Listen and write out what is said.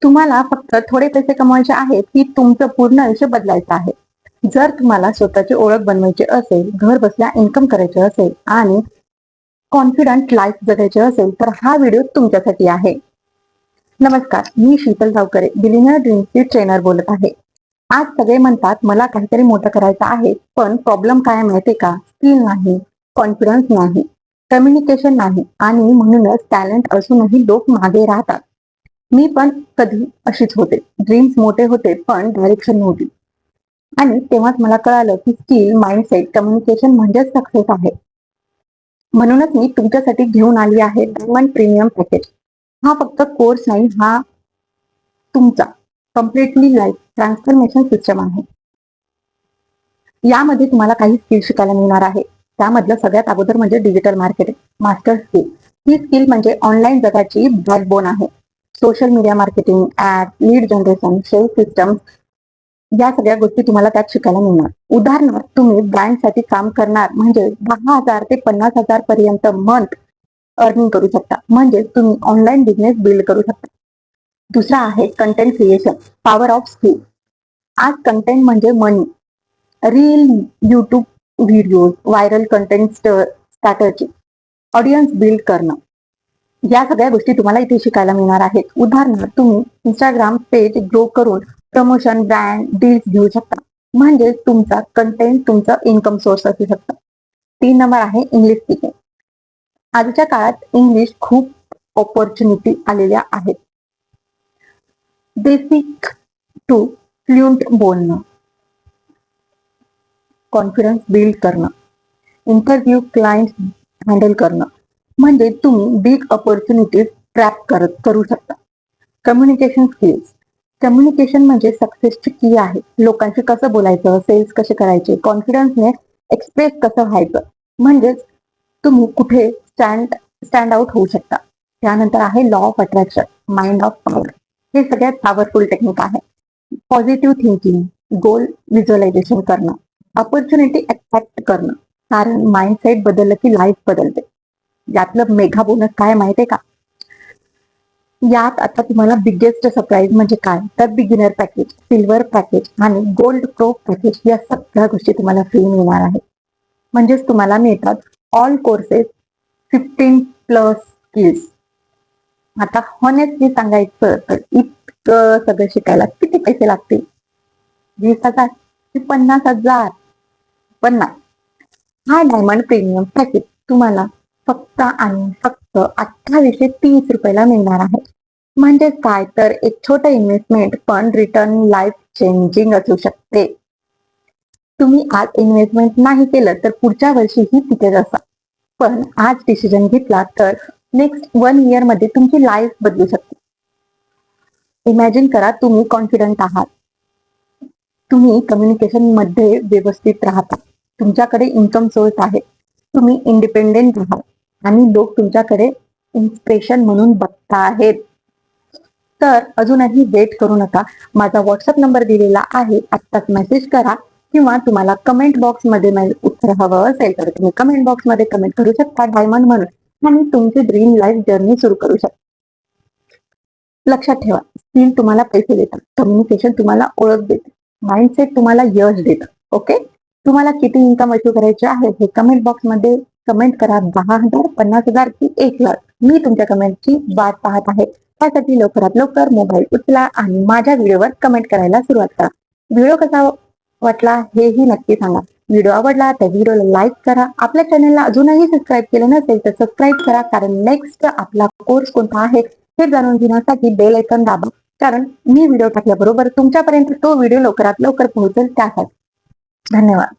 तुम्हाला फक्त थोडे पैसे कमवायचे आहेत की तुमचं पूर्ण आयुष्य बदलायचं आहे? जर तुम्हाला स्वतःची ओळख बनवायची असेल, घर बसल्या इन्कम करायचे असेल आणि कॉन्फिडंट लाईफ जगायचे असेल तर हा व्हिडिओ तुमच्यासाठी आहे. नमस्कार, मी शीतल गावकरे, बिलिनियर ड्रीम्सची ट्रेनर बोलत आहे. आज सगळे म्हणतात मला काहीतरी मोठं करायचं आहे, पण प्रॉब्लेम काय आहे माहितीये का? स्किल नाही, कॉन्फिडन्स नाही, कम्युनिकेशन नाही आणि म्हणूनच टॅलेंट असूनही लोक मागे राहतात. मी पण कधी अशीच होते. ड्रीम्स मोठे होते पण डायरेक्शन नव्हती. आणि तेव्हाच मला कळालं की स्किल, माइंडसेट, कम्युनिकेशन म्हणजेच सक्सेस आहे. म्हणूनच मी तुमच्यासाठी घेऊन आली आहे डायमंड प्रीमियम पॅकेज. हा फक्त कोर्स नाही, हा तुमचा कम्प्लिटली लाईफ ट्रान्सफॉर्मेशन सिस्टम आहे. यामध्ये तुम्हाला काही स्किल शिकायला मिळणार आहे. त्यामधलं सगळ्यात अगोदर म्हणजे डिजिटल मार्केटिंग मास्टर स्किल. ही स्किल म्हणजे ऑनलाईन जगाची बॅकबोन आहे. Social media marketing, ad, lead generation, sale system, या सगळ्या गोष्टी तुम्हाला त्यात शिकायला मिळणार. उदाहरणार्थ तुम्ही ब्रँडसाठी काम करणार म्हणजे 10,000 ते 50,000 पर्यंत मंथ अर्निंग करू शकता. म्हणजे तुम्ही ऑनलाईन बिझनेस बिल्ड करू शकता. दुसरा आहे content creation, power of skill. आज कंटेंट म्हणजे money. Reel, YouTube videos, viral content strategy, audience build करणं, या सगळ्या गोष्टी तुम्हाला इथे शिकायला मिळणार आहेत. उदाहरणार्थ तुम्ही इंस्टाग्राम पेज ग्रो करून प्रमोशन, ब्रँड डील्स घेऊ शकता. म्हणजे तुमचा कंटेंट तुमचा इन्कम सोर्स असू शकतो. 3 नंबर आहे इंग्लिश स्पीकिंग. आजच्या काळात इंग्लिश खूप ऑपॉर्च्युनिटी आलेल्या आहेत. बेसिक टू फ्लुएंट बोलणं, कॉन्फिडन्स बिल्ड करणं, इंटरव्ह्यू क्लायंट हँडल करणं, म्हणजे तुम्ही बिग ऑपॉर्च्युनिटीज ट्रॅप करू शकता. Communication skills. कम्युनिकेशन म्हणजे सक्सेसची की आहे. लोकांशी कसं बोलायचं, सेल्स कसे करायचे, कॉन्फिडन्सने एक्सप्रेस कसं व्हायचं, म्हणजेच तुम्ही कुठे स्टँड आउट होऊ शकता. त्यानंतर आहे law of attraction, mind of power. हे सगळ्यात पॉवरफुल टेक्निक आहे. पॉझिटिव्ह थिंकिंग, गोल व्हिज्युअलायझेशन करणं, ऑपॉर्च्युनिटी अट्रॅक्ट करणं, कारण माइंडसेट बदललं की लाईफ बदलते. यातलं मेगा बोनस काय माहितीये का? यात आता तुम्हाला बिगेस्ट सरप्राईज म्हणजे काय तर बिगिनर पॅकेज, सिल्वर पॅकेज आणि गोल्ड प्रो पॅकेज या सगळ्या गोष्टी तुम्हाला फ्री मिळणार आहेत. म्हणजेच तुम्हाला मिळतात ऑल कोर्सेस, 15+ स्किल्स. आता हॉनेस्टली सांगायचं तर इतकं सगळं शिकायला किती पैसे लागतील? 20,000 ते 50,000? पण नाही, हा डायमंड प्रीमियम पॅकेज तुम्हाला फक्त आणि फक्त 2830 रुपयाला मिळणार आहे. म्हणजे काय तर एक छोटं इन्व्हेस्टमेंट पण रिटर्न लाईफ चेंजिंग असू शकते. तुम्ही आज इन्व्हेस्टमेंट नाही केलं तर पुढच्या वर्षीही तिथेच असा. पण आज डिसिजन घेतला तर नेक्स्ट 1 इयर मध्ये तुमची लाईफ बदलू शकते. इमॅजिन करा तुम्ही कॉन्फिडंट आहात, तुम्ही कम्युनिकेशन मध्ये व्यवस्थित राहता, तुमच्याकडे इन्कम सोर्स आहे, तुम्ही इंडिपेंडेंट आहात आणि लोक तुमच्याकडे इन्स्पिरेशन म्हणून बघता आहेत. तर अजूनही वेट करू नका. माझा व्हॉट्सअप नंबर दिलेला आहे, आत्ताच मेसेज करा किंवा तुम्हाला कमेंट बॉक्समध्ये उत्तर हवं असेल तर तुम्ही कमेंट बॉक्समध्ये कमेंट करू शकता डायमंड म्हणून आणि तुमची ड्रीम लाईफ जर्नी सुरू करू शकता. लक्षात ठेवा, स्किल तुम्हाला पैसे देतात, कम्युनिकेशन तुम्हाला ओळख देते, माइंडसेट तुम्हाला यश देतं. ओके, तुम्हाला किती इन्कम अचीव करायचे आहे हे कमेंट बॉक्समध्ये कमेंट करा. 10,000, 50,000 की 1,00,000? मी तुमच्या कमेंटची वाट पाहत आहे. त्यासाठी लवकरात लवकर मोबाईल उचला आणि माझ्या व्हिडिओवर कमेंट करायला सुरुवात करा. व्हिडिओ कसा वाटला हेही नक्की सांगा. व्हिडिओ आवडला तर व्हिडिओला लाईक करा. आपल्या चॅनलला अजूनही सबस्क्राईब केलं नसेल तर सबस्क्राईब करा, कारण नेक्स्ट आपला कोर्स कोणता आहे हे जाणून घेण्यासाठी बेल आयकॉन दाबा, कारण मी व्हिडिओ टाकल्याबरोबर तुमच्यापर्यंत तो व्हिडिओ लवकरात लवकर पोहोचेल त्यासाठी. धन्यवाद.